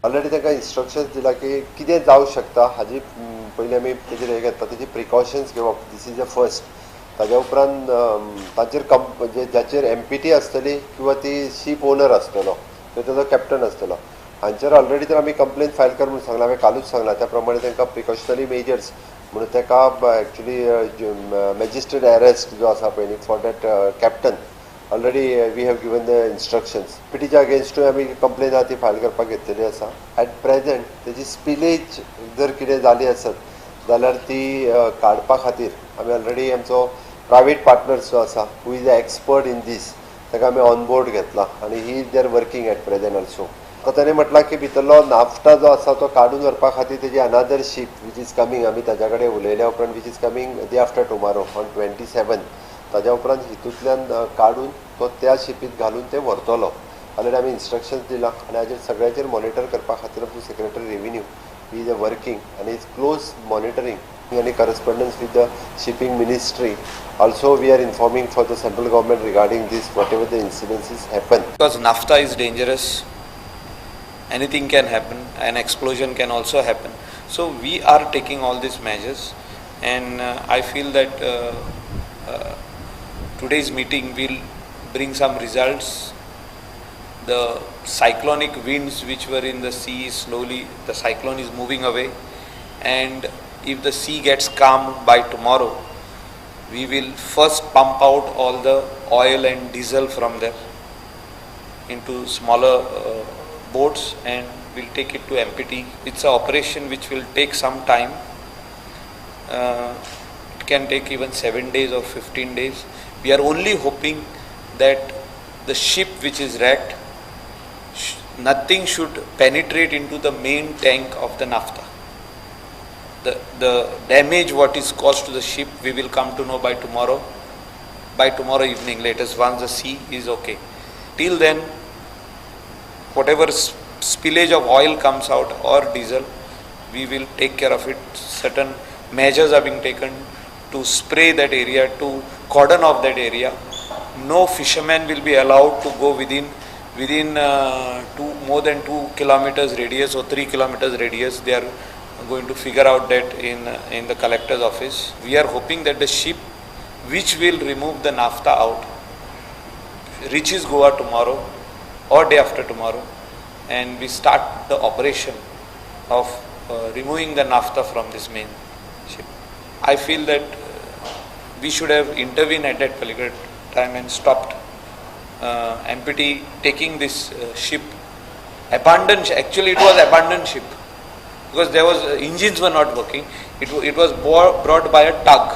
Already ताका instructions दिला की कितें जावं शकता हाजी पयलीं आमी तेजेर हे घेता तेजी प्रिकॉशन्स घेवप. This is the first. ताज्या उपरांत ताचेर म्हणजे ज्याचेर एमपीटी आसतली किंवा ती शीप ओनर आसतलो किंवा ताजो कॅप्टन आसतलो हांचेर ऑलरेडी तर आमी कंप्लेन फायल कर म्हणून सांगला. हांवें कालूच सांगला त्या प्रमाणे तांकां प्रिकॉशनरी मेजर्स म्हणून ताका एक्चुली मॅजिस्ट्रेट अरेस्ट जो आसा पळय न्ही for that captain already we have given the instructions. पीटीच्या अगेन्स्टूय आमी कंप्लेन आहा ती फायल करपाक घेतलेली आसा. ॲट प्रेझेंट तेजी स्पिलेज जर कितें जाली आसत जाल्यार ती काडपा खातीर आमी ऑलरेडी आमचो प्रायवेट पार्टनर्स जो आसा who is a expert in दीस ताका आमी ऑन बोर्ड घेतला आनी he is there working at present also. आतां ताणें म्हटलां की भितरलो नाफ्टा जो आसा तो काडून व्हरपा खातीर तेजी अनादर शीप वीच इज कमींग. आमी ताज्या कडेन उलयल्या उपरांत which is coming day after tomorrow on 27. ताज्या उपरांत हितूंतल्यान काडून तो त्या शिपीत घालून ते व्हरतलो. ऑलरेडी आमी इन्स्ट्रक्शन्स दिला आनी हाजेर सगळ्याचेर मॉनिटर करपा खातीर आमचो secretary revenue he is a working आनी इज क्लोज मॉनिटरींग आनी correspondence with the shipping ministry. Also, we are informing for the central government regarding this, whatever the incidences happen. Because NAFTA is dangerous, anything can happen, an explosion can also happen. So we are taking all these measures, and I feel that today's meeting will bring some results. The cyclonic winds which were in the sea, slowly the cyclone is moving away, and if the sea gets calm by tomorrow, we will first pump out all the oil and diesel from there into smaller boats, and we'll take it to MPT. It's an operation which will take some time. It can take even 7 days or 15 days. We are only hoping that the ship which is wrecked, nothing should penetrate into the main tank of the naphtha. The damage what is caused to the ship we will come to know by tomorrow evening latest, once the sea is okay. Till then, whatever spillage of oil comes out or diesel, we will take care of it. Certain measures are being taken to spray that area, to cordon off that area. No fisherman will be allowed to go within more than 2 kilometers radius or 3 kilometers radius. They are going to figure out that in the collector's office. We are hoping that the ship which will remove the naphtha out reaches Goa tomorrow or day after tomorrow, and we start the operation of removing the naphtha from this main ship. I feel that we should have intervened at that particular time and stopped MPT taking this ship. Actually it was abandoned ship, because there was engines were not working. It was brought by a tug.